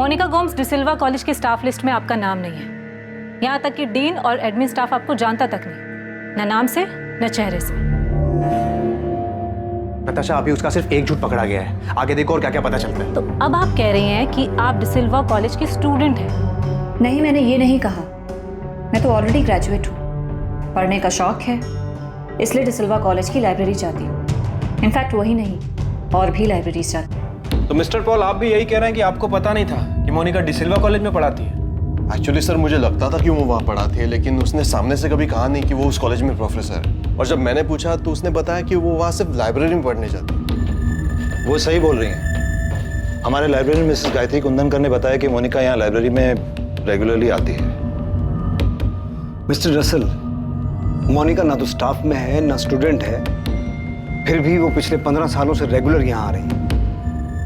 Monika Gomes de Silva college के staff list में आपका नाम नहीं है। यहाँ तक कि डीन और एडमिन स्टाफ आपको जानता तक नहीं, न नाम से न चेहरे से। नताशा, अभी उसका सिर्फ एक झूठ पकड़ा गया है, आगे देखो और क्या क्या पता चलता है। तो अब आप कह रही हैं कि आप डिसिल्वा कॉलेज की स्टूडेंट हैं? नहीं, मैंने ये नहीं कहा। मैं तो ऑलरेडी ग्रेजुएट हूँ। पढ़ने का शौक है, इसलिए डिसिल्वा कॉलेज की लाइब्रेरी जाती हूँ। इनफैक्ट वही नहीं, और भी लाइब्रेरीज जाती हूँ। तो मिस्टर पॉल, आप भी यही कह रहे हैं कि आपको पता नहीं था कि मोनिका डिसिल्वा कॉलेज में पढ़ाती है? एक्चुअली सर, मुझे लगता था कि वो वहाँ पढ़ाती है, लेकिन उसने सामने से कभी कहा नहीं कि वो उस कॉलेज में प्रोफेसर है। और जब मैंने पूछा तो उसने बताया कि वो वहाँ सिर्फ लाइब्रेरी में पढ़ने जाती है। वो सही बोल रही हैं। हमारे लाइब्रेरियन मिसेस गायत्री कुंदनकर ने बताया कि मोनिका यहाँ लाइब्रेरी में रेगुलरली आती है। मिस्टर रसल, मोनिका ना तो स्टाफ में है ना स्टूडेंट है, फिर भी वो पिछले 15 सालों से रेगुलर यहाँ आ रही है।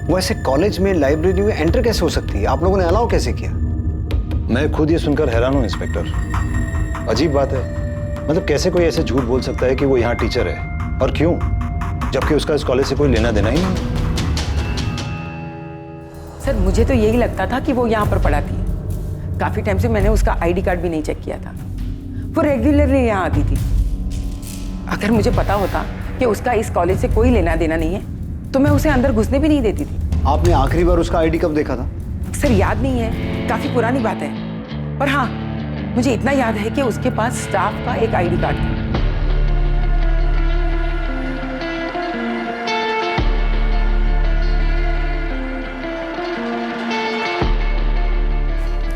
वो ऐसे कॉलेज में लाइब्रेरी में एंटर कैसे हो सकती है? आप लोगों ने अलाउ कैसे किया? मैं खुद ये सुनकर हैरान हूँ इंस्पेक्टर। अजीब बात है, मतलब कैसे कोई ऐसे झूठ बोल सकता है कि वो यहाँ टीचर है, और क्यों, जबकि उसका इस कॉलेज से कोई लेना देना ही नहीं। सर, मुझे तो यही लगता था कि वो यहाँ पर पढ़ाती है। काफी टाइम से मैंने उसका आईडी कार्ड भी नहीं चेक किया था। वो रेगुलरली यहाँ आती थी। अगर मुझे पता होता कि उसका इस कॉलेज से कोई लेना देना नहीं है तो मैं उसे अंदर घुसने भी नहीं देती थी। आपने आखिरी बार उसका आईडी कब देखा था? सर, याद नहीं है, काफी पुरानी बात है। पर हाँ, मुझे इतना याद है कि उसके पास स्टाफ का एक आईडी कार्ड था।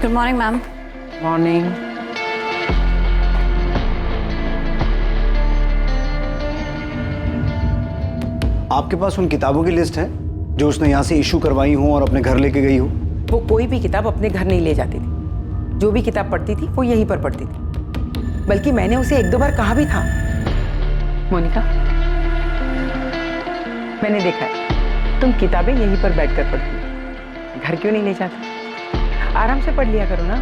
Good morning ma'am. मॉर्निंग। आपके पास उन किताबों की लिस्ट है जो उसने यहाँ से इशू करवाई हो और अपने घर लेके गई हो? वो कोई भी किताब अपने घर नहीं ले जाती थी। जो भी किताब पढ़ती थी वो यहीं पर पढ़ती थी। बल्कि मैंने उसे 1-2 बार कहा भी था, मोनिका, मैंने देखा है तुम किताबें यहीं पर बैठकर पढ़ती हो, घर क्यों नहीं ले जाती? आराम से पढ़ लिया करो ना।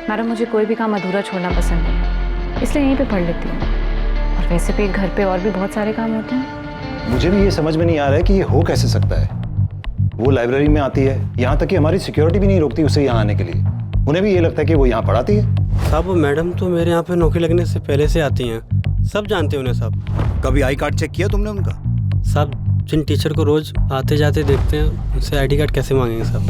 मैडम, मुझे कोई भी काम अधूरा छोड़ना पसंद है, इसलिए यहीं पे पढ़ लेती हूँ। और वैसे भी घर पे और भी बहुत सारे काम होते हैं। मुझे भी ये समझ में नहीं आ रहा है कि ये हो कैसे सकता है। वो लाइब्रेरी में आती है, यहाँ तक कि हमारी सिक्योरिटी भी नहीं रोकती उसे यहाँ आने के लिए। उन्हें भी ये लगता है कि वो यहाँ पढ़ाती है। साहब, मैडम तो मेरे यहाँ पे नौकरी लगने से पहले से आती हैं, सब जानते हैं उन्हें साहब। कभी आई कार्ड चेक किया तुमने उनका? साहब, जिन टीचर को रोज आते जाते देखते हैं उनसे आईडी कार्ड कैसे मांगेंगे साहब?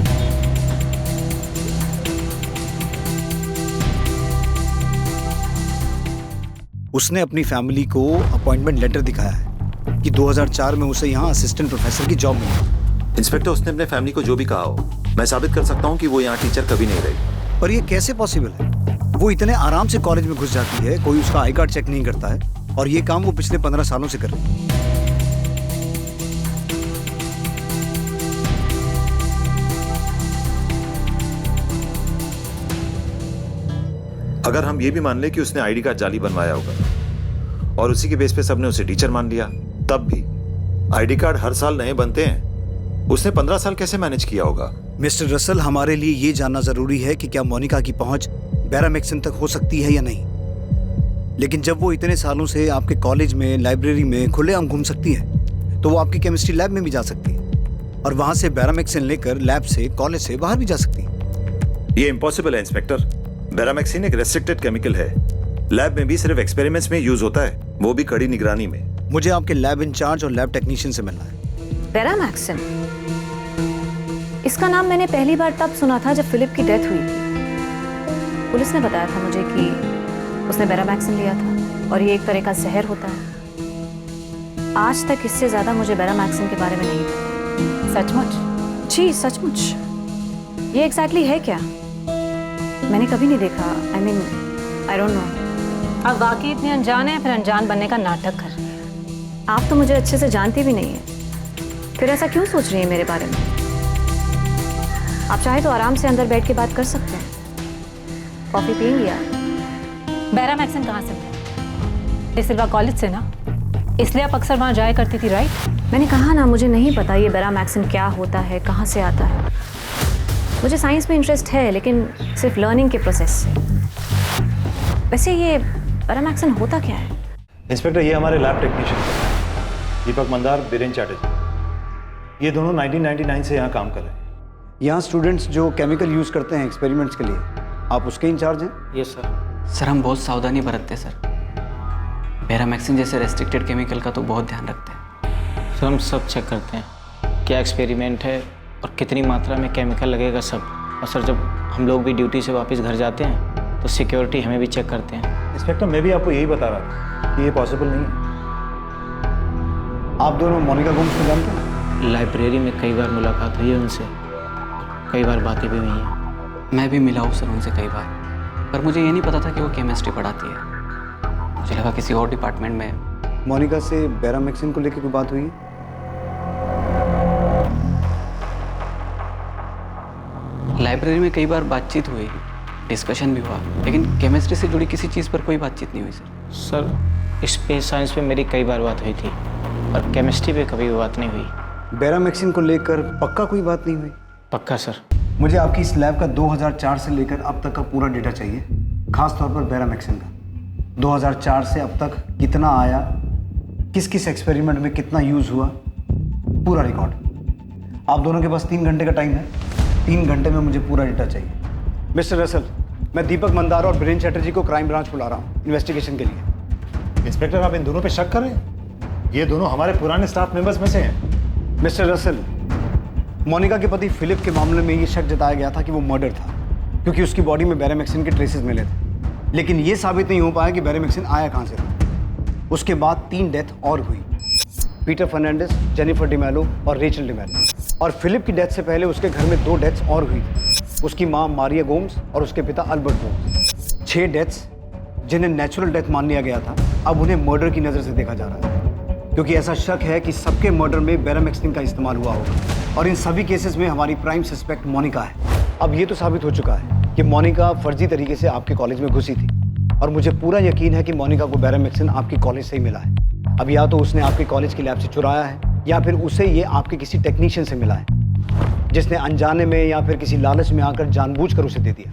उसने अपनी फैमिली को अपॉइंटमेंट लेटर दिखाया है कि 2004 में उसे यहाँ असिस्टेंट प्रोफेसर की जॉब मिली। इंस्पेक्टर, उसने अपने फैमिली को जो भी कहा हो, मैं साबित कर सकता हूँ कि वो यहाँ टीचर कभी नहीं रही। पर ये कैसे पॉसिबल है? वो इतने आराम से कॉलेज में घुस जाती है, कोई उसका आई कार्ड चेक नहीं करता है, और ये काम वो पिछले 15 सालों से कर रही है। अगर हम ये भी मान ले कि उसने आईडी कार्ड जाली बनवाया होगा और उसी के बेस पे सबने उसे टीचर मान लिया, तब भी आईडी कार्ड हर साल नए बनते हैं। उसने 15 साल कैसे मैनेज किया होगा? मिस्टर रसल, हमारे लिए ये जानना जरूरी है कि क्या मोनिका की पहुंच बैरामेक्सन तक हो सकती है या नहीं। लेकिन जब वो इतने सालों से आपके कॉलेज में, लाइब्रेरी में खुलेआम घूम सकती है, तो वो आपकी केमिस्ट्री लैब में भी जा सकती है, और वहां से बैरामेक्सन लेकर लैब से, कॉलेज से बाहर भी जा सकती है। ये इम्पॉसिबल है इंस्पेक्टर। बैरामेक्सिन एक रेस्ट्रिक्टेड केमिकल है, लैब में भी सिर्फ एक्सपेरिमेंट्स में यूज होता है, वो भी कड़ी निगरानी में। मुझे आपके लैब इंचार्ज और लैब टेक्नीशियन से मिलना है। बैरामेक्सन, इसका नाम मैंने पहली बार तब सुना था जब फिलिप की डेथ हुई थी। पुलिस ने बताया था मुझे कि उसने बैरामेक्सन लिया था, और ये एक तरह का जहर होता है। आज तक इससे ज्यादा मुझे बैरामेक्सन के बारे में नहीं पता। सचमुच? जी सचमुच। ये एग्जैक्टली है क्या? मैंने कभी नहीं देखा। I don't know. आप वाकई इतने अनजान हैं, फिर अनजान बनने का नाटक कर रही हैं। आप तो मुझे अच्छे से जानती भी नहीं है, फिर ऐसा क्यों सोच रही है मेरे बारे में? आप चाहे तो आराम से अंदर बैठ के बात कर सकते हैं। कॉफी पियेंगी आप? बैरामेक्सन कहाँ से? डिसिल्वा कॉलेज से ना, इसलिए आप अक्सर वहाँ जाया करती थी, राइट? मैंने कहा ना, मुझे नहीं पता ये बैरामेक्सन क्या होता है, कहाँ से आता है। मुझे साइंस में इंटरेस्ट है, लेकिन सिर्फ लर्निंग के प्रोसेस से। वैसे ये बैरामेक्सन होता क्या है? इंस्पेक्टर, ये हमारे लैब टेक्नीशियन दीपक मंदार, बीरेन चैटर्जी, ये दोनों 1999 से यहाँ काम कर रहे हैं। यहाँ स्टूडेंट्स जो केमिकल यूज़ करते हैं एक्सपेरिमेंट्स के लिए, आप उसके इंचार्ज हैं? Yes sir. सर हम बहुत सावधानी बरतते हैं सर। बेरामैक्सिन जैसे रेस्ट्रिक्टेड केमिकल का तो बहुत ध्यान रखते हैं। सर हम सब चेक करते हैं क्या एक्सपेरिमेंट है और कितनी मात्रा में केमिकल लगेगा सब। और सर जब हम लोग भी ड्यूटी से वापस घर जाते हैं तो सिक्योरिटी हमें भी चेक करते हैं। इंस्पेक्टर, मैं भी आपको यही बता रहा था कि ये पॉसिबल नहीं है। आप दोनों मोनिका गोम्स को जानते हैं? लाइब्रेरी में कई बार मुलाकात हुई है उनसे, कई बार बातें भी हुई हैं। मैं भी मिला हूँ सर उनसे कई बार, पर मुझे ये नहीं पता था कि वो केमिस्ट्री पढ़ाती है। मुझे लगा किसी और डिपार्टमेंट में। मोनिका से बेरामैक्सिन को लेकर कोई बात हुई है? लाइब्रेरी में कई बार बातचीत हुई, डिस्कशन भी हुआ, लेकिन केमिस्ट्री से जुड़ी किसी चीज़ पर कोई बातचीत नहीं हुई सर। सर स्पेस साइंस पे मेरी कई बार बात हुई थी और केमिस्ट्री पे कभी भी बात नहीं हुई। बेरामैक्सिन को लेकर पक्का कोई बात नहीं हुई? पक्का सर। मुझे आपकी इस लैब का 2004 से लेकर अब तक का पूरा डेटा चाहिए, खास तौर पर बेरामैक्सिन का। 2004 से अब तक कितना आया, किस किस एक्सपेरिमेंट में कितना यूज़ हुआ, पूरा रिकॉर्ड। आप दोनों के पास 3 घंटे का टाइम है। 3 घंटे में मुझे पूरा डेटा चाहिए। मिस्टर रसल, मैं दीपक मंदार और बीरेन चैटर्जी को क्राइम ब्रांच बुला रहा हूँ इन्वेस्टिगेशन के लिए। इंस्पेक्टर, आप इन दोनों पे शक कर रहे हैं? ये दोनों हमारे पुराने स्टाफ मेंबर्स में से हैं। मिस्टर रसल, मोनिका के पति फिलिप के मामले में ये शक जताया गया था कि वो मर्डर था, क्योंकि उसकी बॉडी में बेरामैक्सिन के ट्रेसेस मिले थे। लेकिन ये साबित नहीं हो पाया कि बेरामैक्सिन आया कहाँ से था। उसके बाद 3 डेथ और हुई, पीटर फर्नांडिस, जेनिफर डिमेलो और रेचल डिमेलो। और फिलिप की डेथ से पहले उसके घर में 2 डेथ्स और हुई थी, उसकी माँ मारिया गोम्स और उसके पिता अल्बर्ट गोम्स। 6 डेथ्स जिन्हें नेचुरल डेथ मान लिया गया था, अब उन्हें मर्डर की नज़र से देखा जा रहा है, क्योंकि ऐसा शक है कि सबके मर्डर में बेरामैक्सिन का इस्तेमाल हुआ होगा। और इन सभी केसेस में हमारी प्राइम सस्पेक्ट मोनिका है। अब ये तो साबित हो चुका है कि मोनिका फर्जी तरीके से आपके कॉलेज में घुसी थी, और मुझे पूरा यकीन है कि मोनिका को बेरामैक्सिन आपकी कॉलेज से ही मिला है। अब या तो उसने आपके कॉलेज की लैब से चुराया है, या फिर उसे ये आपके किसी टेक्नीशियन से मिला है, जिसने अनजाने में या फिर किसी लालच में आकर जानबूझकर उसे दे दिया।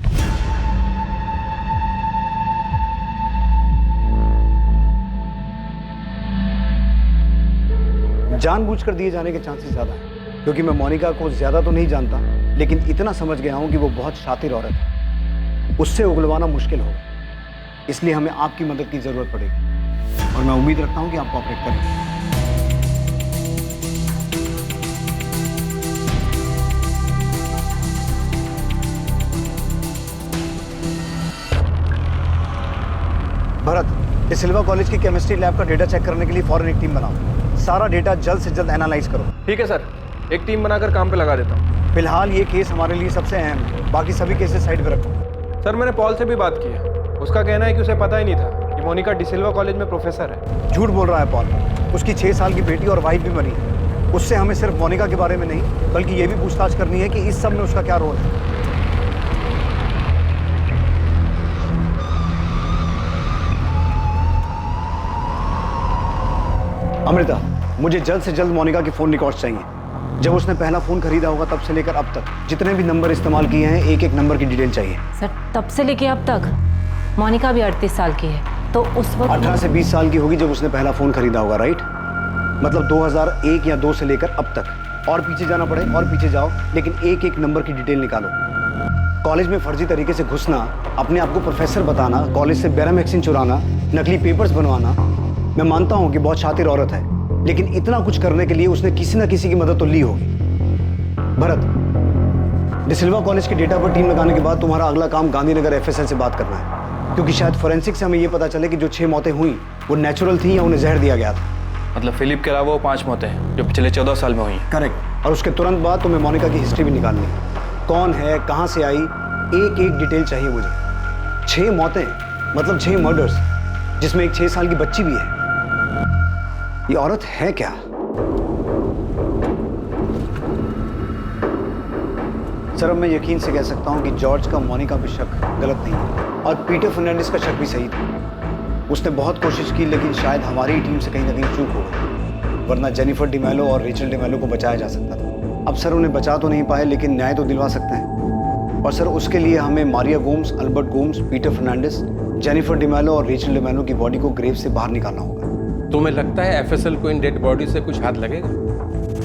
जानबूझकर दिए जाने के चांसेस ज़्यादा हैं, क्योंकि मैं मोनिका को ज़्यादा तो नहीं जानता, लेकिन इतना समझ गया हूँ कि वो बहुत शातिर औरत है। उससे उगलवाना मुश्किल होगा, इसलिए हमें आपकी मदद की ज़रूरत पड़ेगी, और मैं उम्मीद रखता हूँ कि आप कोऑपरेट करेंगे। भरत, इस सिल्वा कॉलेज की केमिस्ट्री लैब का डेटा चेक करने के लिए फौरन एक टीम बनाओ। सारा डेटा जल्द से जल्द एनालाइज करो। ठीक है सर, एक टीम बनाकर काम पे लगा देता हूँ। फिलहाल ये केस हमारे लिए सबसे अहम है, बाकी सभी केसेस साइड पे रखो। सर मैंने पॉल से भी बात की है, उसका कहना है कि उसे पता ही नहीं था कि मोनिका डिसिल्वा कॉलेज में प्रोफेसर है। झूठ बोल रहा है पॉल। उसकी 6 साल की बेटी और वाइफ भी बनी है। उससे हमें सिर्फ मोनिका के बारे में नहीं, बल्कि ये भी पूछताछ करनी है कि इस सब में उसका क्या रोल है। अमृता, मुझे जल्द से जल्द मोनिका के फ़ोन रिकॉर्ड्स चाहिए। जब उसने पहला फ़ोन खरीदा होगा तब से लेकर अब तक जितने भी नंबर इस्तेमाल किए हैं, एक एक नंबर की डिटेल चाहिए। सर तब से लेके अब तक मोनिका भी 38 साल की है, तो उस वक्त 18 से 20 साल की होगी जब उसने पहला फ़ोन खरीदा होगा, राइट? मतलब 2001 या 2 से लेकर अब तक। और पीछे जाना पड़े और पीछे जाओ, लेकिन एक एक नंबर की डिटेल निकालो। कॉलेज में फर्जी तरीके से घुसना, अपने आप को प्रोफेसर बताना, कॉलेज से बेरामैक्सिन चुराना, नकली पेपर्स बनवाना। मैं मानता हूँ कि बहुत शातिर औरत है, लेकिन इतना कुछ करने के लिए उसने किसी न किसी की मदद तो ली होगी। भरत, डिसिल्वा कॉलेज के डेटा पर टीम लगाने के बाद तुम्हारा अगला काम गांधीनगर एफएसएल से बात करना है, क्योंकि शायद फोरेंसिक से हमें ये पता चले कि जो 6 मौतें हुई वो नेचुरल थी या उन्हें जहर दिया गया था। मतलब फिलिप के अलावा वो 5 मौतें हैं जो पिछले 14 साल में हुई हैं। करेक्ट। और उसके तुरंत बाद तुम्हें मोनिका की हिस्ट्री भी निकालनी है। कौन है, कहाँ से आई, एक एक डिटेल चाहिए मुझे। 6 मौतें मतलब 6 मर्डर्स, जिसमें एक 6 साल की बच्ची भी है। ये औरत है क्या? सर, अब मैं यकीन से कह सकता हूं कि जॉर्ज का मोनिका पे शक गलत नहीं है, और पीटर फर्नांडिस का शक भी सही था। उसने बहुत कोशिश की, लेकिन शायद हमारी टीम से कहीं ना कहीं चूक हो गई, वरना जेनिफर डिमेलो और रेचल डिमेलो को बचाया जा सकता था। अब सर उन्हें बचा तो नहीं पाए, लेकिन न्याय तो दिलवा सकते हैं। और सर उसके लिए हमें Maria Gomes, Albert Gomes, Peter Fernandes, Jennifer D'Mello और रेचल डिमेलो की बॉडी को ग्रेव से बाहर निकालना होगा। तुम्हें लगता है एफएसएल को इन डेड बॉडी से कुछ हाथ लगेगा?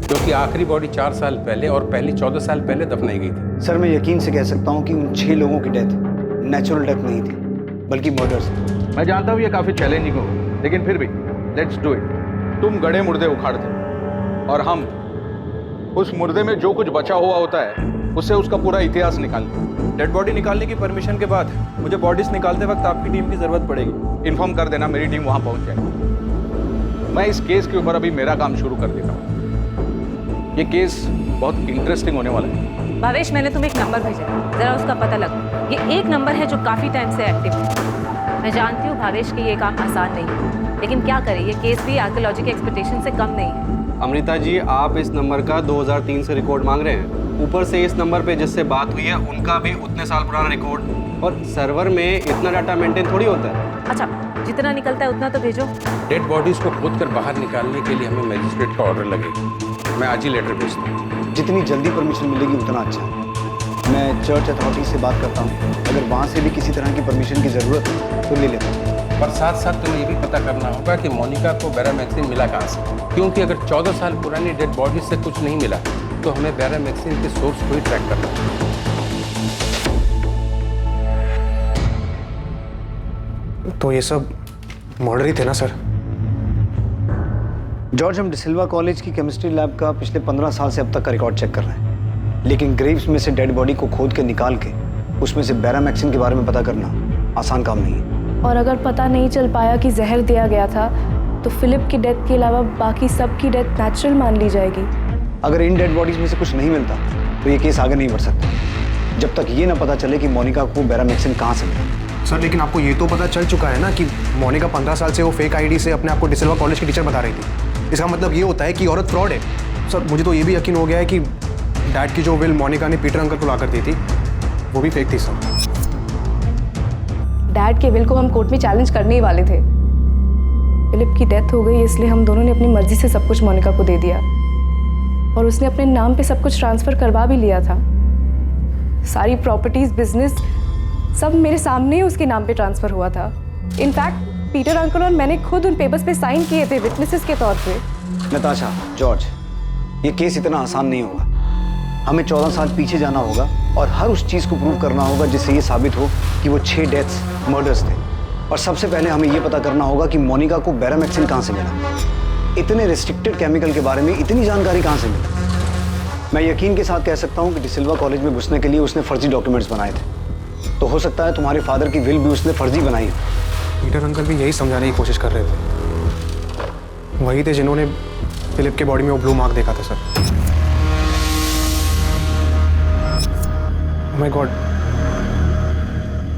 क्योंकि आखिरी बॉडी 4 साल पहले और पहली 14 साल पहले दफनाई गई थी। सर मैं यकीन से कह सकता हूँ कि उन 6 लोगों की डेथ नेचुरल डेथ नहीं थी बल्कि मर्डर्स। मैं जानता हूँ ये काफी चैलेंजिंग हो, लेकिन फिर भी लेट्स डू इट। तुम गड़े मुर्दे उखाड़ते और हम उस मुर्दे में जो कुछ बचा हुआ होता है उससे उसका पूरा इतिहास निकालते। डेड बॉडी निकालने की परमिशन के बाद मुझे बॉडीज निकालते वक्त आपकी टीम की जरूरत पड़ेगी। इन्फॉर्म कर देना, मेरी टीम वहां पहुंच जाएगी। मैं इस केस के ऊपर अभी मेरा काम शुरू कर देता हूँ। ये केस बहुत इंटरेस्टिंग होने वाला है। भावेश, मैंने तुम्हें एक नंबर भेजा है, जरा उसका पता लगा। ये एक नंबर है जो काफी टाइम से एक्टिव है। मैं जानती हूँ भावेश कि ये काम आसान नहीं है, लेकिन क्या करें, ये केस भी आर्कियोलॉजी के एक्सपेक्टेशन से कम नहीं है। अमृता जी, आप इस नंबर का 2003 से रिकॉर्ड मांग रहे हैं। ऊपर से इस नंबर पे जिससे बात हुई है उनका भी उतने साल पुराना रिकॉर्ड, और सर्वर में इतना डाटा मेंटेन थोड़ी होता है। अच्छा, जितना निकलता है उतना तो भेजो। डेड बॉडीज को खोद कर बाहर निकालने के लिए हमें मजिस्ट्रेट का ऑर्डर लगेगा। मैं आज ही लेटर भेजता हूँ। जितनी जल्दी परमिशन मिलेगी उतना अच्छा है। मैं चर्च अथॉरिटी से बात करता हूँ, अगर वहाँ से भी किसी तरह की परमिशन की ज़रूरत है तो ले लेता हूँ। पर साथ साथ तुम्हें ये भी पता करना होगा कि मोनिका को बैरामैक्सिन मिला कहाँ से, क्योंकि अगर 14 साल पुरानी डेड बॉडी से कुछ नहीं मिला तो हमें बैरामैक्सिन के सोर्स को ही ट्रैक करना होगा। तो ये सब मर्डर ही थे ना सर? जॉर्ज, हम डिसिल्वा कॉलेज की केमिस्ट्री लैब का पिछले 15 साल से अब तक का रिकॉर्ड चेक कर रहे हैं, लेकिन ग्रेव्स में से डेड बॉडी को खोद के निकाल के उसमें से बैरामैक्सिन के बारे में पता करना आसान काम नहीं है। और अगर पता नहीं चल पाया कि जहर दिया गया था तो फिलिप की डेथ के अलावा बाकी सब की डेथ नेचुरल मान ली जाएगी। अगर इन डेड बॉडीज में से कुछ नहीं मिलता तो ये केस आगे नहीं बढ़ सकता जब तक ये ना पता चले कि मोनिका को बैरामैक्सिन कहाँ से मिला। सर लेकिन आपको ये तो पता चल चुका है ना कि मोनिका 15 साल से वो फेक आईडी से अपने आप को डिसिल्वा कॉलेज की टीचर बता रही थी। इसका मतलब ये होता है कि औरत फ्रॉड है। सर मुझे तो ये भी यकीन हो गया है कि डैड की जो विल मोनिका ने पीटर अंकल को ला कर दी थी वो भी फेक थी सर। डैड के विल को हम कोर्ट में चैलेंज करने ही वाले थे। फिलिप की डेथ हो गई इसलिए हम दोनों ने अपनी मर्जी से सब कुछ मोनिका को दे दिया, और उसने अपने नाम पे सब कुछ ट्रांसफर करवा भी लिया था। सारी प्रॉपर्टीज, बिजनेस सब मेरे सामने ही उसके नाम पे ट्रांसफर हुआ था। इनफैक्ट पीटर अंकल और मैंने खुद उन पेपर्स पे साइन किए थे विटनेसेस के तौर पे। नताशा, जॉर्ज, ये केस इतना आसान नहीं होगा। हमें 14 साल पीछे जाना होगा और हर उस चीज़ को प्रूव करना होगा जिससे ये साबित हो कि वो 6 डेथ्स मर्डर्स थे। और सबसे पहले हमें ये पता करना होगा कि मोनिका को बैरामैक्सिन कहाँ से मिला। इतने रिस्ट्रिक्टेड केमिकल के बारे में इतनी जानकारी कहाँ से मिली? मैं यकीन के साथ कह सकता हूँ कि डिसिल्वा कॉलेज में घुसने के लिए उसने फर्जी डॉक्यूमेंट्स बनाए थे। तो हो सकता है तुम्हारे फादर की विल भी उसने फर्जी बनाई हो। पीटर अंकल भी यही समझाने की कोशिश कर रहे थे। वही थे जिन्होंने फिलिप के बॉडी में वो ब्लू मार्क देखा था सर। माय गॉड,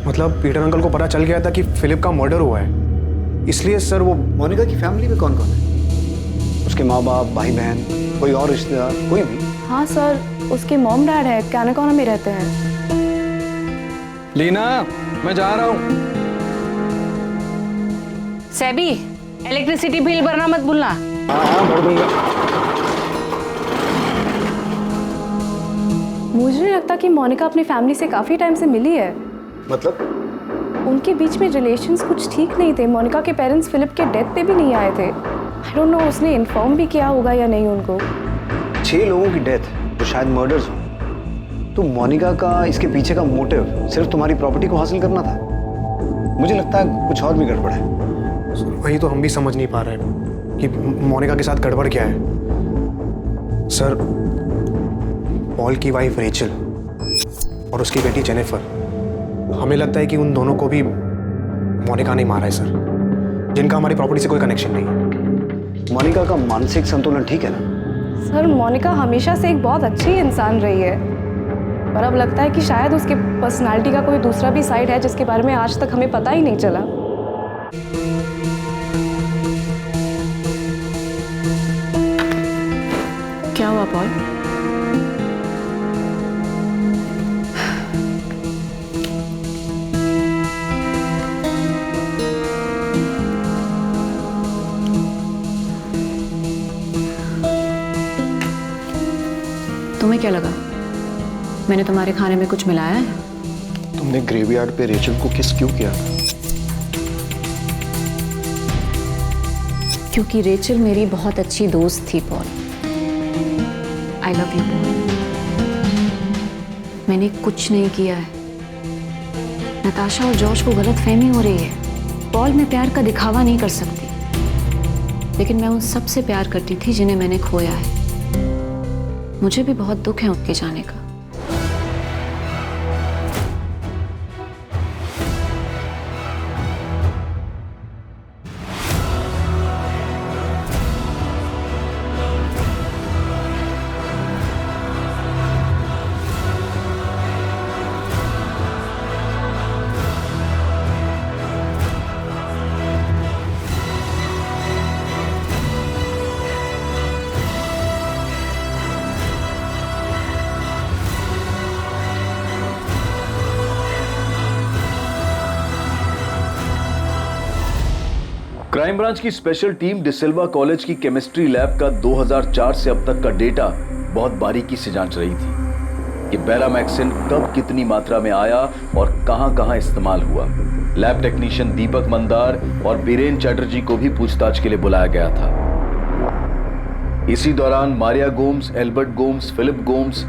मतलब पीटर अंकल को पता चल गया था कि फिलिप का मर्डर हुआ है, इसलिए सर वो। मोनिका की फैमिली में कौन कौन है? उसके माँ बाप, भाई बहन, कोई और रिश्तेदार, कोई भी? हाँ सर, उसके मॉम डैड है, कैनाकोना में रहते हैं। लीना, मैं जा रहा हूँ। सैबी, इलेक्ट्रिसिटी बिल भरना मत भूलना। हाँ भर दूंगा। मुझे नहीं लगता कि मोनिका अपनी फैमिली से काफी टाइम से मिली है। मतलब? उनके बीच में रिलेशंस कुछ ठीक नहीं थे। मोनिका के पेरेंट्स फिलिप के डेथ पे भी नहीं आए थे। आई डोंट नो उसने इन्फॉर्म भी किया होगा या नहीं उनको। 6 लोगों की डेथ तो शायद मर्डर्स हो, तो मोनिका का इसके पीछे का मोटिव सिर्फ तुम्हारी प्रॉपर्टी को हासिल करना था। मुझे लगता है कुछ और भी गड़बड़ है। वही तो हम भी समझ नहीं पा रहे हैं कि मोनिका के साथ गड़बड़ क्या है। सर, पॉल की वाइफ रेचल और उसकी बेटी जेनिफर, हमें लगता है कि उन दोनों को भी मोनिका ने मारा है सर, जिनका हमारी प्रॉपर्टी से कोई कनेक्शन नहीं है। मोनिका का मानसिक संतुलन ठीक है ना? सर, मोनिका हमेशा से एक बहुत अच्छी इंसान रही है, पर अब लगता है कि शायद उसके पर्सनालिटी का कोई दूसरा भी साइड है जिसके बारे में आज तक हमें पता ही नहीं चला। क्या हुआ पॉल? तुम्हें क्या लगा मैंने तुम्हारे खाने में कुछ मिलाया है? तुमने ग्रेवयार्ड पे रेचल को किस क्यों किया? क्योंकि रेचल मेरी बहुत अच्छी दोस्त थी Paul. I love you Paul. मैंने कुछ नहीं किया है। नताशा और जॉर्ज को गलत फहमी हो रही है। पॉल, मैं प्यार का दिखावा नहीं कर सकती, लेकिन मैं उन सब से प्यार करती थी जिन्हें मैंने खोया है। मुझे भी बहुत दुख है उनके जाने का। क्राइम ब्रांच की स्पेशल टीम डिसिल्वा कॉलेज की केमिस्ट्री लैब का 2004 से अब तक का डेटा बहुत बारीकी से जांच रही थी कि बेरामैक्सिन कब कितनी मात्रा में आया और कहां-कहां इस्तेमाल हुआ। लैब टेक्नीशियन दीपक मंदार और बीरेन चैटर्जी को भी पूछताछ के लिए बुलाया गया था। इसी दौरान मारिया गोम्स, एल्बर्ट गोम्स, फिलिप गोम्स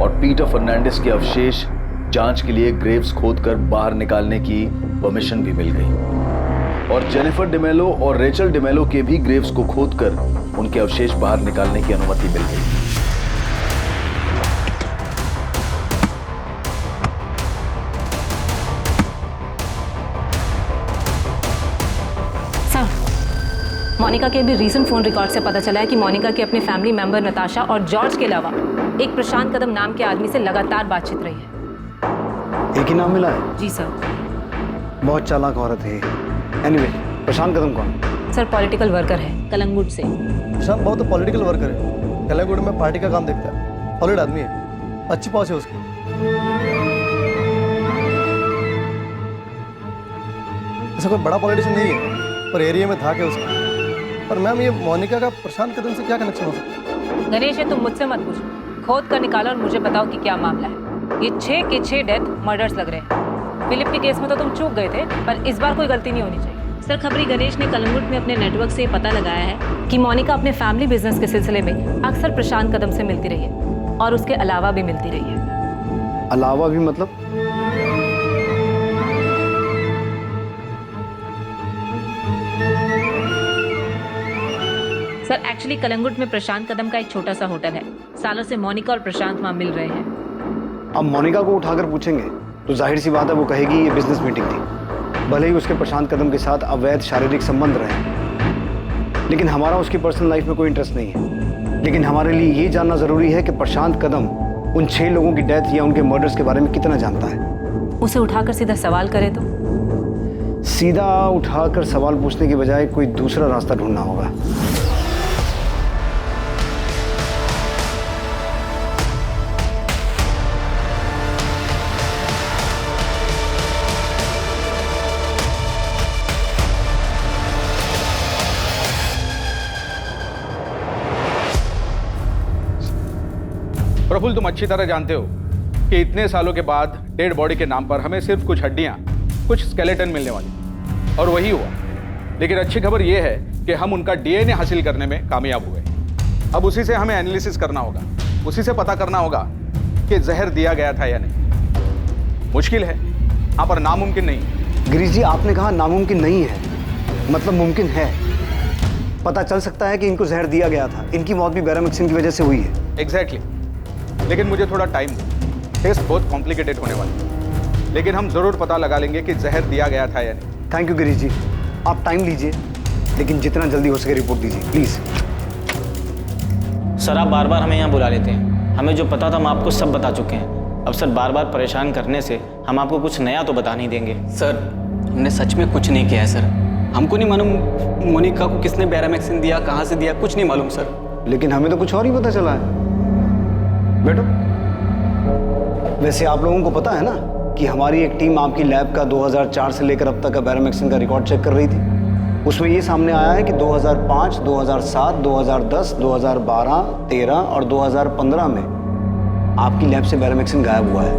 और पीटर फर्नांडिस के अवशेष जांच के लिए ग्रेव्स खोदकर बाहर निकालने की परमिशन भी मिल गई और जेनिफर डिमेलो और रेचल डिमेलो के भी ग्रेव्स को खोदकर उनके अवशेष बाहर निकालने की अनुमति मिल गई। सर, मोनिका के भी रीसेंट फोन रिकॉर्ड से पता चला है कि मोनिका के अपने फैमिली मेंबर नताशा और जॉर्ज के अलावा एक प्रशांत कदम नाम के आदमी से लगातार बातचीत रही है। एक ही नाम मिला है? जी सर। बहुत चालाक औरत है। एनीवे, प्रशांत कदम कौन? सर, पॉलिटिकल वर्कर है कलंगुट से। प्रशांत बहुत पॉलिटिकल वर्कर है, कलंगुट में पार्टी का काम देखता है, सॉलिड आदमी है, अच्छी पहुंच है उसकी। ऐसा कोई बड़ा पॉलिटिशियन नहीं है पर एरिया में था क्या उसका। पर मैम, ये मोनिका का प्रशांत कदम से क्या कनेक्शन हो सकता है? गणेश, ये तुम मुझसे मत पूछो, खोद कर निकालो और मुझे बताओ कि क्या मामला है। ये 6 के 6 डेथ मर्डर्स लग रहे हैं। फिलिप के केस में तो तुम चूक गए थे, पर इस बार कोई गलती नहीं होनी चाहिए। सर, खबरी गणेश ने कलंगुट में अपने नेटवर्क से पता लगाया है कि मोनिका अपने फैमिली बिजनेस के सिलसिले में अक्सर प्रशांत कदम से मिलती रही है और उसके अलावा भी मिलती रही है। अलावा भी मतलब? सर, एक्चुअली कलंगुट में प्रशांत कदम का एक छोटा सा होटल है। सालों से मोनिका और प्रशांत वहाँ मिल रहे हैं। अब मोनिका को उठाकर पूछेंगे तो जाहिर सी बात है वो कहेगी ये बिजनेस मीटिंग थी, भले ही उसके प्रशांत कदम के साथ अवैध शारीरिक संबंध रहे। लेकिन हमारा उसकी पर्सनल लाइफ में कोई इंटरेस्ट नहीं है। लेकिन हमारे लिए ये जानना जरूरी है कि प्रशांत कदम उन 6 लोगों की डेथ या उनके मर्डर्स के बारे में कितना जानता है। उसे उठाकर सीधा सवाल करे तो? सीधा उठाकर सवाल पूछने की बजाय कोई दूसरा रास्ता ढूंढना होगा। प्रफुल्ल, तुम अच्छी तरह जानते हो कि इतने सालों के बाद डेड बॉडी के नाम पर हमें सिर्फ कुछ हड्डियां, कुछ स्केलेटन मिलने वाली, और वही हुआ। लेकिन अच्छी खबर यह है कि हम उनका डीएनए हासिल करने में कामयाब हुए। अब उसी से हमें एनालिसिस करना होगा, उसी से पता करना होगा कि जहर दिया गया था या नहीं। मुश्किल है, यहाँ पर नामुमकिन नहीं। गिरीश जी, आपने कहा नामुमकिन नहीं है, मतलब मुमकिन है। पता चल सकता है कि इनको जहर दिया गया था। इनकी मौत भी बेरामैक्सिन की वजह से हुई है। एग्जैक्टली। लेकिन मुझे थोड़ा टाइम दो, टेस्ट बहुत कॉम्प्लिकेटेड होने वाला है, लेकिन हम जरूर पता लगा लेंगे कि जहर दिया गया था या नहीं। थैंक यू गिरीश जी, आप टाइम लीजिए, लेकिन जितना जल्दी हो सके रिपोर्ट दीजिए प्लीज। सर, आप बार बार हमें यहाँ बुला लेते हैं। हमें जो पता था हम आपको सब बता चुके हैं। अब सर, बार बार परेशान करने से हम आपको कुछ नया तो बता नहीं देंगे। सर, हमने सच में कुछ नहीं किया है सर। हमको नहीं मालूम मोनिका को किसने बेरामैक्सिन दिया, कहाँ से दिया, कुछ नहीं मालूम सर। लेकिन हमें तो कुछ और ही पता चला है। बैठो। वैसे आप लोगों को पता है ना कि हमारी एक टीम आपकी लैब का 2004 से लेकर अब तक का बेरामैक्सिन का रिकॉर्ड चेक कर रही थी। उसमें ये सामने आया है कि 2005, 2007, 2010, 2012, 13 और 2015 में आपकी लैब से बेरामैक्सिन गायब हुआ है।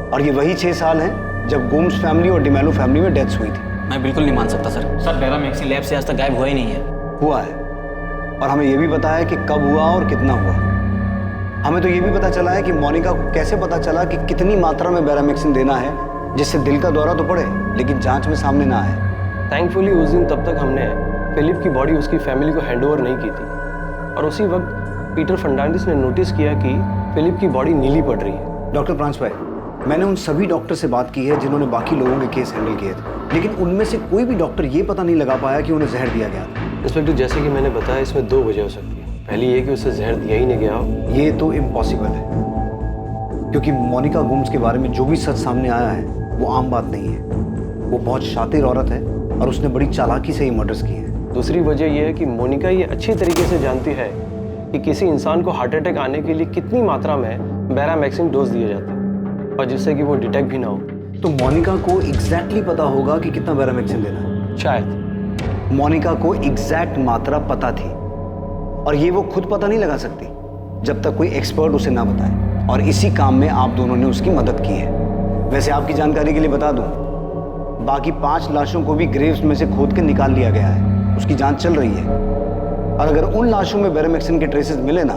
और ये वही 6 साल हैं जब गोम्स फैमिली और डिमेलो फैमिली में डेथ्स हुई थी। मैं बिल्कुल नहीं मान सकता सर। सर, बेरामैक्सिन लैब से आज तक गायब हुआ ही नहीं है। हुआ है, और हमें यह भी पता है कि कब हुआ और कितना हुआ। हमें तो ये भी पता चला है कि मोनिका को कैसे पता चला कि कितनी मात्रा में बैरामिक्सिन देना है जिससे दिल का दौरा तो पड़े लेकिन जांच में सामने ना आए। थैंकफुली उस दिन तब तक हमने फिलिप की बॉडी उसकी फैमिली को हैंडओवर नहीं की थी और उसी वक्त पीटर फर्नांडिस ने नोटिस किया कि फिलिप की बॉडी नीली पड़ रही है। डॉक्टर प्रांस भाई, मैंने उन सभी डॉक्टर से बात की है जिन्होंने बाकी लोगों के केस हैंडल किए थे, लेकिन उनमें से कोई भी डॉक्टर ये पता नहीं लगा पाया कि उन्हें जहर दिया गया था। इंस्पेक्टर, जैसे कि मैंने बताया, इसमें 2 वजह हो सकती है। पहली ये कि उसे जहर दिया ही नहीं गया हो। ये तो इम्पॉसिबल है, क्योंकि मोनिका गुम्स के बारे में जो भी सच सामने आया है वो आम बात नहीं है। वो बहुत शातिर औरत है और उसने बड़ी चालाकी से ये मर्डर्स किए हैं। दूसरी वजह यह है कि मोनिका ये अच्छी तरीके से जानती है कि किसी इंसान को हार्ट अटैक आने के लिए कितनी मात्रा में बैरामैक्सिन डोज दिए जाते हैं और जिससे कि वो डिटेक्ट भी ना हो। तो मोनिका को एग्जैक्टली पता होगा कि कितना बैरामैक्सिन देना है। शायद मोनिका को एग्जैक्ट मात्रा पता थी और ये वो खुद पता नहीं लगा सकती जब तक कोई एक्सपर्ट उसे ना बताए, और इसी काम में आप दोनों ने उसकी मदद की है। वैसे आपकी जानकारी के लिए बता दूं, बाकी 5 लाशों को भी ग्रेव्स में से खोद के निकाल लिया गया है। उसकी जांच चल रही है और अगर उन लाशों में बैरामैक्सिन के ट्रेसेस मिले ना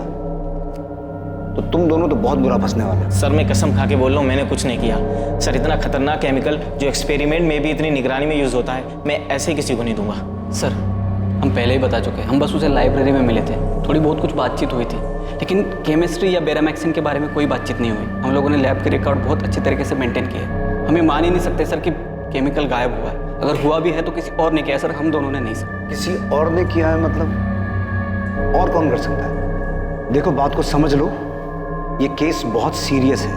तो तुम दोनों तो बहुत बुरा फंसने वाले। सर मैं कसम खा के बोल रहा हूँ, मैंने कुछ नहीं किया सर। इतना खतरनाक केमिकल जो एक्सपेरिमेंट में भी इतनी निगरानी में यूज होता है, मैं ऐसे ही किसी को नहीं दूंगा। सर हम पहले ही बता चुके हैं, हम बस उसे लाइब्रेरी में मिले थे, थोड़ी बहुत कुछ बातचीत हुई थी, लेकिन केमिस्ट्री या बैरामैक्सिन के बारे में कोई बातचीत नहीं हुई। हम लोगों ने लैब के रिकॉर्ड बहुत अच्छी तरीके से मेंटेन किए। हमें मान ही नहीं सकते सर कि केमिकल गायब हुआ है। अगर हुआ भी है तो किसी और ने किया सर, हम दोनों ने नहीं सर। किसी और ने किया है मतलब? और कौन कर सकता है? देखो बात को समझ लो, ये केस बहुत सीरियस है।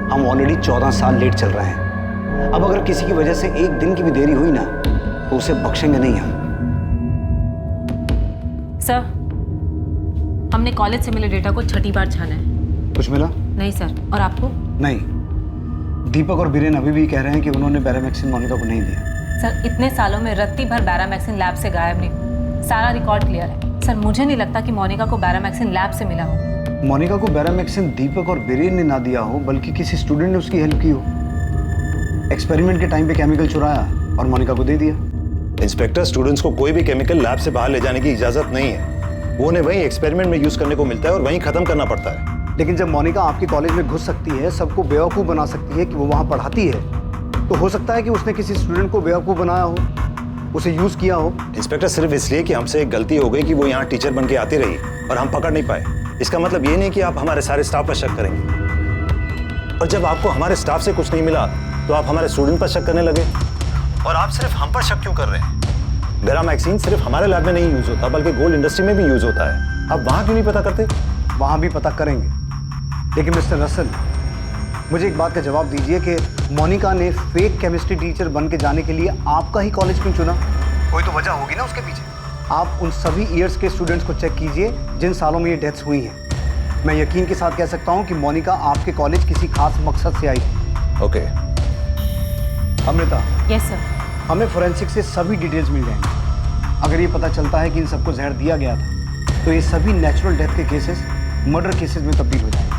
हम ऑलरेडी 14 साल लेट चल रहे हैं। अब अगर किसी की वजह से एक दिन की भी देरी हुई ना तो उसे बख्शेंगे नहीं हम। सर, हमने कॉलेज से मिले डेटा को 6ठी बार छाना है। कुछ मिला? नहीं सर। और आपको? नहीं। दीपक और बीरेन अभी भी कह रहे हैं कि उन्होंने बैरामैक्सिन मोनिका को नहीं दिया। सर, इतने सालों में रत्ती भर बैरामैक्सिन लैब से गायब नहीं हुई। सारा रिकॉर्ड क्लियर है। सर, मुझे नहीं लगता कि मोनिका को बैरामैक्सिन लैब से मिला हो। मोनिका को बैरामैक्सिन दीपक और बीरेन ने ना दिया हो, बल्कि किसी स्टूडेंट ने उसकी हेल्प की हो। एक्सपेरिमेंट के टाइम पे केमिकल चुराया और मोनिका को दे दिया। इंस्पेक्टर, स्टूडेंट्स को कोई भी केमिकल लैब से बाहर ले जाने की इजाजत नहीं है। वो उन्हें वहीं एक्सपेरिमेंट में यूज करने को मिलता है और वहीं खत्म करना पड़ता है। लेकिन जब मोनिका आपके कॉलेज में घुस सकती है, सबको बेवकूफ़ बना सकती है कि वो वहाँ पढ़ाती है, तो हो सकता है कि उसने किसी स्टूडेंट को बेवकूफ़ बनाया हो, उसे यूज़ किया हो। इंस्पेक्टर, सिर्फ इसलिए कि हमसे एक गलती हो गई कि वो यहाँ टीचर बन के आती रही और हम पकड़ नहीं पाए, इसका मतलब ये नहीं कि आप हमारे सारे स्टाफ पर शक करेंगे। और जब आपको हमारे स्टाफ से कुछ नहीं मिला तो आप हमारे स्टूडेंट पर शक करने लगे। और आप सिर्फ हम पर शक क्यों कर रहे हैं? बैरामैक्सिन सिर्फ हमारे लैब में नहीं यूज होता, बल्कि गोल्ड इंडस्ट्री में भी यूज होता है। आप वहाँ क्यों नहीं पता करते? वहाँ भी पता करेंगे, लेकिन मिस्टर रसल, मुझे एक बात का जवाब दीजिए कि मोनिका ने फेक केमिस्ट्री टीचर बन के जाने के लिए आपका ही कॉलेज क्यों चुना? कोई तो वजह होगी ना उसके पीछे। आप उन सभी ईयर्स के स्टूडेंट्स को चेक कीजिए जिन सालों में ये डेथ्स हुई हैं। मैं यकीन के साथ कह सकता हूँ कि मोनिका आपके कॉलेज किसी खास मकसद से आई थी। ओके। अमृता। Yes sir. हमें फोरेंसिक से सभी डिटेल्स मिल जाएंगे। अगर ये पता चलता है कि इन सबको जहर दिया गया था तो ये सभी नेचुरल डेथ के केसेस मर्डर केसेस में तब्दील हो जाएंगे।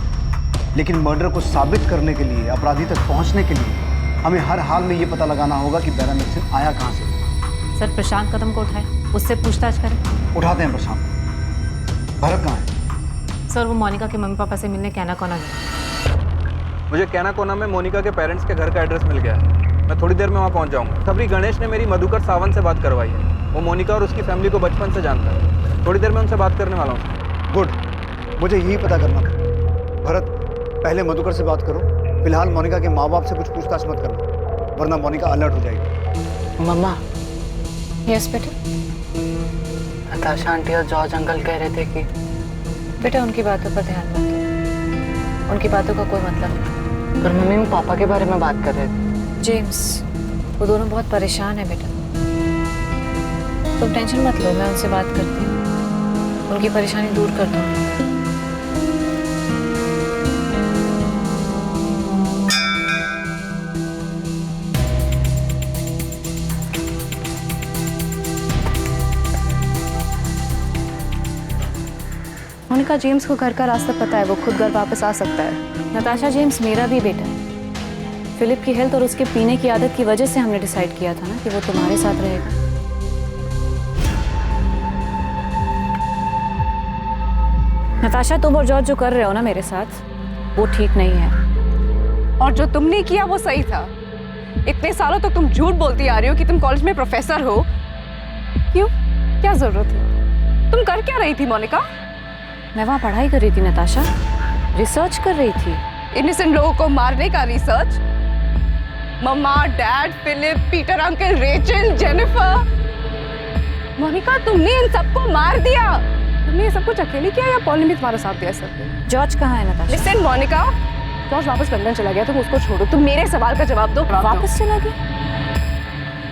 लेकिन मर्डर को साबित करने के लिए, अपराधी तक पहुंचने के लिए हमें हर हाल में ये पता लगाना होगा कि बैरामैक्सिन आया कहाँ से। सर, प्रशांत कदम को उठाएं, उससे पूछताछ करें। उठाते हैं प्रशांत। भरत कहाँ है? सर, वो मोनिका के मम्मी पापा से मिलने कैना कोना गया। मुझे कैना कोना में मोनिका के पेरेंट्स के घर का एड्रेस मिल गया है। मैं थोड़ी देर में वहाँ पहुँच जाऊँगा। खबरी गणेश ने मेरी मधुकर सावंत से बात करवाई है। वो मोनिका और उसकी फैमिली को बचपन से जानता है। थोड़ी देर में उनसे बात करने वाला हूँ। गुड, मुझे यही पता करना था। भरत, पहले मधुकर से बात करो। फिलहाल मोनिका के माँ बाप से कुछ पूछताछ मत करना, वरना मोनिका अलर्ट हो जाएगी। मम्मा। यस बेटा। नताशा आंटी और जॉर्ज अंकल कह रहे थे कि बेटा उनकी बातों पर ध्यान मत दो, उनकी बातों का कोई मतलब नहीं। पर मम्मी वो पापा के बारे में बात कर रहे थे। जेम्स, वो दोनों बहुत परेशान है बेटा। तुम टेंशन मत लो, मैं उनसे बात करती हूँ, उनकी परेशानी दूर कर दूँगी। मोनिका, जेम्स को घर का रास्ता पता है, वो खुद घर वापस आ सकता है। नताशा, जेम्स मेरा भी बेटा है। फिलिप की हेल्थ और उसके पीने की आदत की वजह से हमने डिसाइड किया था ना कि वो तुम्हारे साथ रहेगा। नताशा, तुम और जॉर्ज जो कर रहे हो ना मेरे साथ, वो ठीक नहीं है। और जो तुमने किया वो सही था। इतने सालों तक तुम झूठ बोलती आ रही हो कि तुम कॉलेज में प्रोफेसर हो। क्यों? क्या जरूरत थी? तुम कर क्या रही थी मोनिका? मैं वहाँ पढ़ाई कर रही थी नताशा, रिसर्च कर रही थी। इनोसेंट लोगों को मारने का research? Mamma, dad, Philip, Peter uncle, Rachel, Jennifer. Monica, तुमने इन सबको मार दिया। तुमने ये सब कुछ अकेले किया या पॉल ने भी तुम्हारा साथ दिया सब? जॉर्ज कहाँ है नताशा? लिसन मोनिका, जॉर्ज वापस लंदन चला गया, तुम उसको छोड़ो। तुम मेरे सवाल का जवाब दो। वापस चला गया?